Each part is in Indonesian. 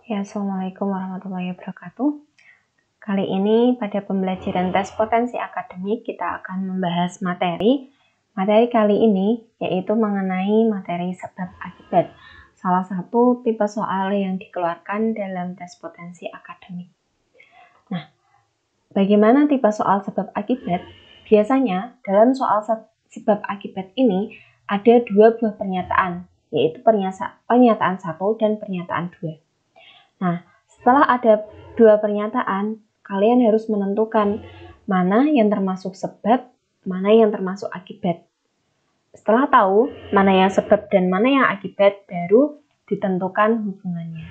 Ya, Assalamualaikum warahmatullahi wabarakatuh. Kali ini pada pembelajaran tes potensi akademik kita akan membahas materi. Materi kali ini yaitu mengenai materi sebab akibat. Salah satu tipe soal yang dikeluarkan dalam tes potensi akademik. Nah, bagaimana tipe soal sebab akibat? Biasanya dalam soal sebab akibat ini ada dua buah pernyataan, yaitu pernyataan 1 dan pernyataan 2. Nah, setelah ada dua pernyataan, kalian harus menentukan mana yang termasuk sebab, mana yang termasuk akibat. Setelah tahu mana yang sebab dan mana yang akibat, baru ditentukan hubungannya.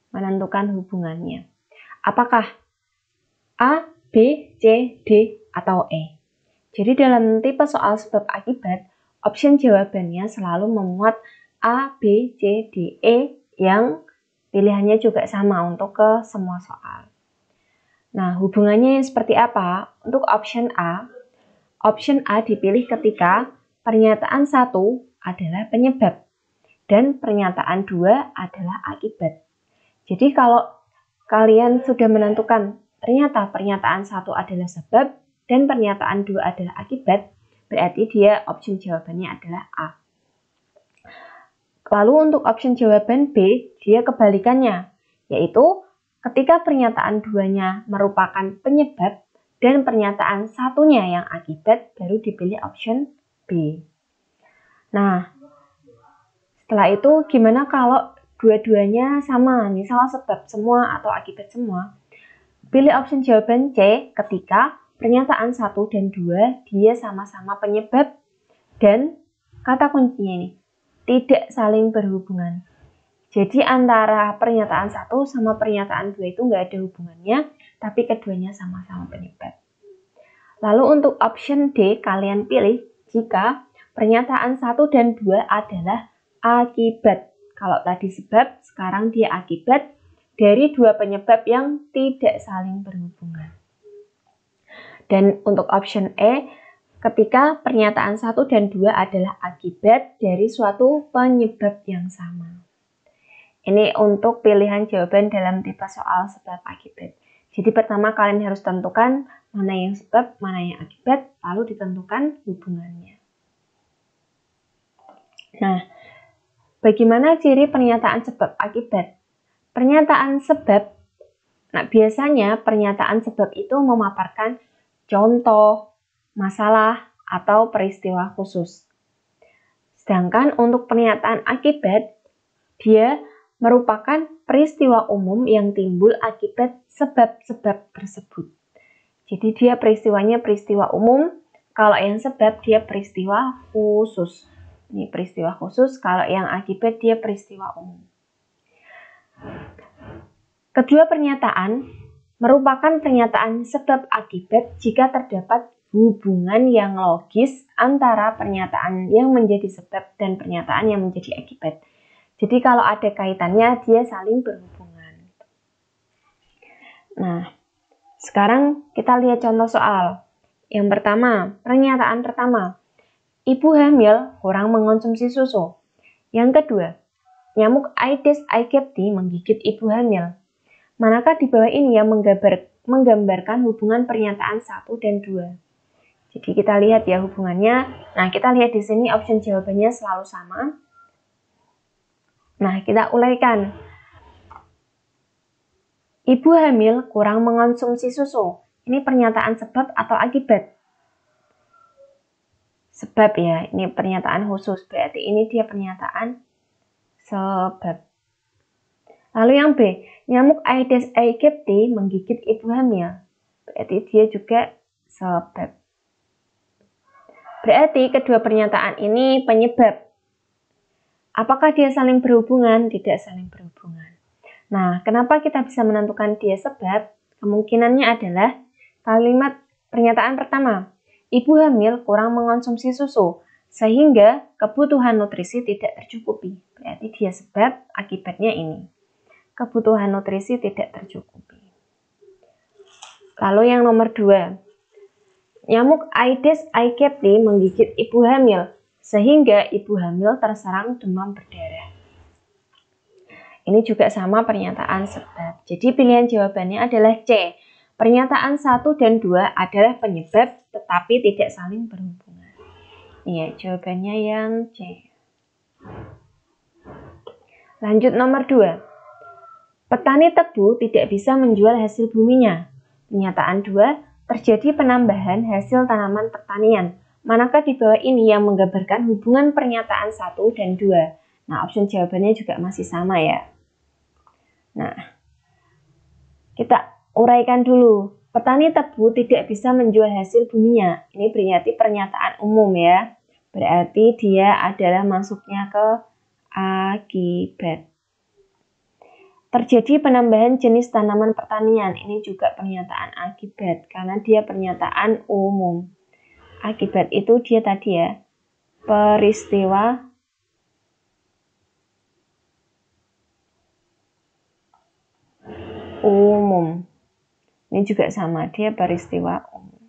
Menentukan hubungannya. Apakah A, B, C, D, atau E? Jadi dalam tipe soal sebab akibat, option jawabannya selalu memuat A, B, C, D, E yang pilihannya juga sama untuk ke semua soal. Nah, hubungannya seperti apa? Untuk option A dipilih ketika pernyataan 1 adalah penyebab dan pernyataan 2 adalah akibat. Jadi kalau kalian sudah menentukan ternyata pernyataan 1 adalah sebab dan pernyataan 2 adalah akibat, berarti dia option jawabannya adalah A. Lalu untuk option jawaban B, dia kebalikannya, yaitu ketika pernyataan 2-nya merupakan penyebab dan pernyataan 1-nya yang akibat, baru dipilih option B. Nah, setelah itu gimana kalau dua-duanya sama, misal sebab semua atau akibat semua? Pilih option jawaban C ketika pernyataan 1 dan 2 dia sama-sama penyebab dan kata kuncinya ini tidak saling berhubungan. Jadi antara pernyataan 1 sama pernyataan 2 itu nggak ada hubungannya, tapi keduanya sama-sama penyebab. Lalu untuk option D kalian pilih jika pernyataan 1 dan 2 adalah akibat. Kalau tadi sebab, sekarang dia akibat dari dua penyebab yang tidak saling berhubungan. Dan untuk option E, ketika pernyataan 1 dan 2 adalah akibat dari suatu penyebab yang sama. Ini untuk pilihan jawaban dalam tipe soal sebab akibat. Jadi pertama kalian harus tentukan mana yang sebab, mana yang akibat, lalu ditentukan hubungannya. Nah, bagaimana ciri pernyataan sebab akibat? Pernyataan sebab, nah biasanya pernyataan sebab itu memaparkan contoh, masalah, atau peristiwa khusus. Sedangkan untuk pernyataan akibat, dia merupakan peristiwa umum yang timbul akibat sebab-sebab tersebut. Jadi dia peristiwanya peristiwa umum, kalau yang sebab dia peristiwa khusus. Ini peristiwa khusus, kalau yang akibat dia peristiwa umum. Kedua pernyataan merupakan pernyataan sebab akibat jika terdapat hubungan yang logis antara pernyataan yang menjadi sebab dan pernyataan yang menjadi akibat. Jadi kalau ada kaitannya, dia saling berhubungan. Nah, sekarang kita lihat contoh soal. Yang pertama, pernyataan pertama, ibu hamil kurang mengonsumsi susu. Yang kedua, nyamuk Aedes aegypti menggigit ibu hamil. Manakah di bawah ini yang menggambarkan hubungan pernyataan 1 dan 2? Jadi kita lihat ya hubungannya. Nah, kita lihat di sini option jawabannya selalu sama. Nah, kita uraikan. Ibu hamil kurang mengonsumsi susu. Ini pernyataan sebab atau akibat? Sebab ya, ini pernyataan khusus. Berarti ini dia pernyataan sebab. Lalu yang B, nyamuk Aedes aegypti menggigit ibu hamil. Berarti dia juga sebab. Berarti kedua pernyataan ini penyebab. Apakah dia saling berhubungan? Tidak saling berhubungan. Nah, kenapa kita bisa menentukan dia sebab? Kemungkinannya adalah kalimat pernyataan pertama, ibu hamil kurang mengonsumsi susu, sehingga kebutuhan nutrisi tidak tercukupi. Berarti dia sebab, akibatnya ini. Kebutuhan nutrisi tidak tercukupi. Lalu yang nomor 2, nyamuk Aedes aegypti menggigit ibu hamil, sehingga ibu hamil terserang demam berdarah. Ini juga sama pernyataan sebab. Jadi pilihan jawabannya adalah C. Pernyataan 1 dan 2 adalah penyebab tetapi tidak saling berhubungan. Iya, jawabannya yang C. Lanjut nomor 2. Petani tebu tidak bisa menjual hasil buminya. Pernyataan 2, terjadi penambahan hasil tanaman pertanian. Manakah di bawah ini yang menggambarkan hubungan pernyataan 1 dan 2? Nah, opsi jawabannya juga masih sama ya. Nah, kita uraikan dulu. Petani tebu tidak bisa menjual hasil buminya. Ini berarti pernyataan umum ya. Berarti dia adalah masuknya ke akibat. Terjadi penambahan jenis tanaman pertanian. Ini juga pernyataan akibat karena dia pernyataan umum. Akibat itu dia tadi ya, peristiwa umum. Ini juga sama, dia peristiwa umum.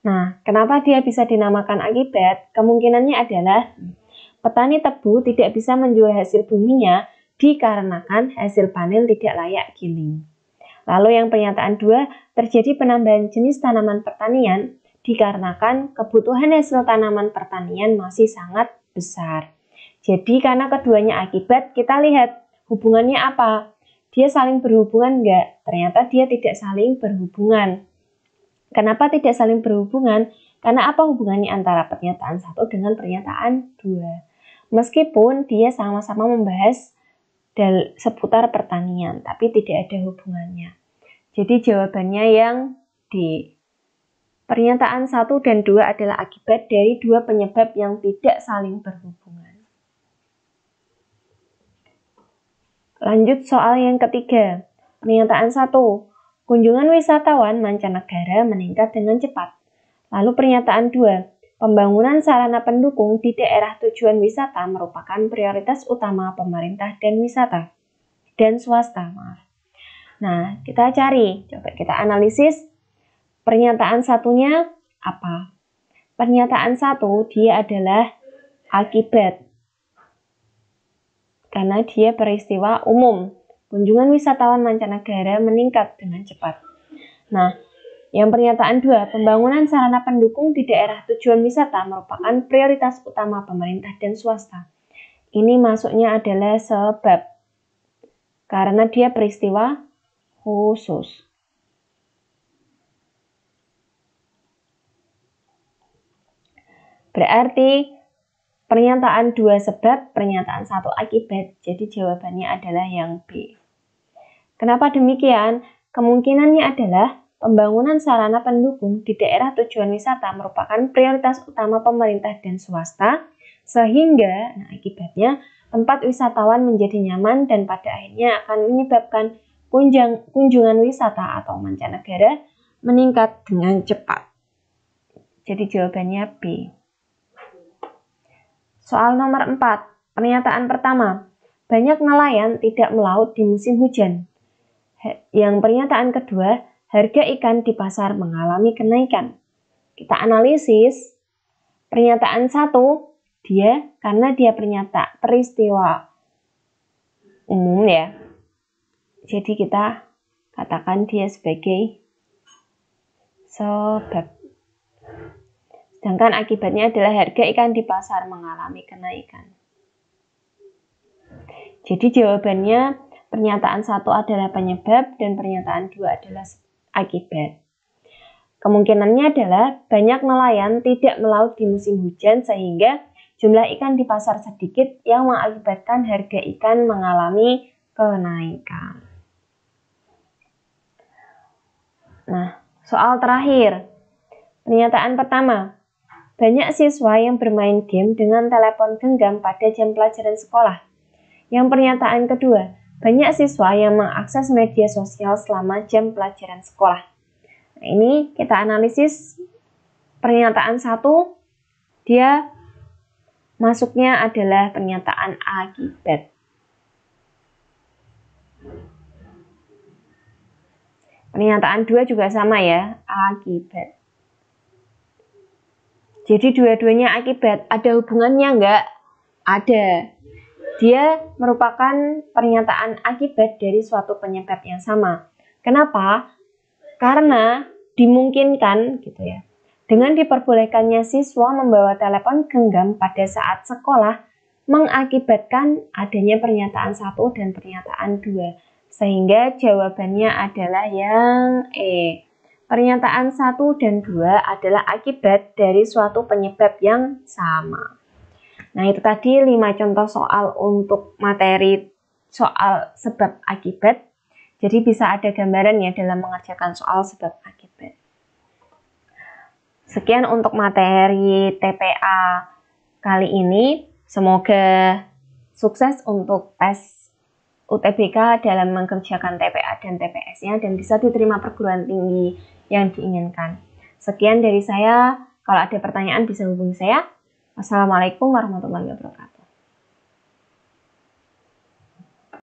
Nah, kenapa dia bisa dinamakan akibat? Kemungkinannya adalah petani tebu tidak bisa menjual hasil buminya dikarenakan hasil panen tidak layak giling. Lalu yang pernyataan 2, terjadi penambahan jenis tanaman pertanian dikarenakan kebutuhan hasil tanaman pertanian masih sangat besar. Jadi karena keduanya akibat, kita lihat hubungannya apa? Dia saling berhubungan enggak? Ternyata dia tidak saling berhubungan. Kenapa tidak saling berhubungan? Karena apa hubungannya antara pernyataan 1 dengan pernyataan 2? Meskipun dia sama-sama membahas seputar pertanian, tapi tidak ada hubungannya. Jadi jawabannya yang D. Pernyataan 1 dan 2 adalah akibat dari dua penyebab yang tidak saling berhubungan. Lanjut soal yang ketiga. Pernyataan 1. Kunjungan wisatawan mancanegara meningkat dengan cepat. Lalu pernyataan 2. Pembangunan sarana pendukung di daerah tujuan wisata merupakan prioritas utama pemerintah dan swasta. Nah, kita cari, coba kita analisis pernyataan satunya apa? Pernyataan 1 dia adalah akibat. Karena dia peristiwa umum. Kunjungan wisatawan mancanegara meningkat dengan cepat. Nah, yang pernyataan 2, pembangunan sarana pendukung di daerah tujuan wisata merupakan prioritas utama pemerintah dan swasta. Ini masuknya adalah sebab. Karena dia peristiwa khusus. Berarti pernyataan 2 sebab, pernyataan 1 akibat. Jadi jawabannya adalah yang B. Kenapa demikian? Kemungkinannya adalah pembangunan sarana pendukung di daerah tujuan wisata merupakan prioritas utama pemerintah dan swasta, sehingga akibatnya tempat wisatawan menjadi nyaman dan pada akhirnya akan menyebabkan kunjungan wisata atau mancanegara meningkat dengan cepat. Jadi jawabannya B. Soal nomor 4, pernyataan pertama, banyak nelayan tidak melaut di musim hujan. Yang pernyataan kedua, harga ikan di pasar mengalami kenaikan. Kita analisis, pernyataan 1, karena dia peristiwa umum ya. Jadi kita katakan dia sebagai sebab. Sedangkan akibatnya adalah harga ikan di pasar mengalami kenaikan. Jadi jawabannya pernyataan 1 adalah penyebab dan pernyataan 2 adalah akibat. Kemungkinannya adalah banyak nelayan tidak melaut di musim hujan sehingga jumlah ikan di pasar sedikit yang mengakibatkan harga ikan mengalami kenaikan. Nah, soal terakhir. Pernyataan pertama. Banyak siswa yang bermain game dengan telepon genggam pada jam pelajaran sekolah. Yang pernyataan kedua, banyak siswa yang mengakses media sosial selama jam pelajaran sekolah. Nah, ini kita analisis pernyataan 1, dia masuknya adalah pernyataan akibat. Pernyataan 2 juga sama ya, akibat. Jadi dua-duanya akibat. Ada hubungannya enggak? Ada. Dia merupakan pernyataan akibat dari suatu penyebab yang sama. Kenapa? Karena dimungkinkan gitu ya. Dengan diperbolehkannya siswa membawa telepon genggam pada saat sekolah mengakibatkan adanya pernyataan 1 dan pernyataan 2. Sehingga jawabannya adalah yang E. Pernyataan 1 dan 2 adalah akibat dari suatu penyebab yang sama. Nah, itu tadi 5 contoh soal untuk materi soal sebab akibat. Jadi bisa ada gambaran ya dalam mengerjakan soal sebab akibat. Sekian untuk materi TPA kali ini. Semoga sukses untuk tes UTBK dalam mengerjakan TPA dan TPS-nya dan bisa diterima perguruan tinggi yang diinginkan. Sekian dari saya. Kalau ada pertanyaan bisa hubungi saya. Wassalamualaikum warahmatullahi wabarakatuh.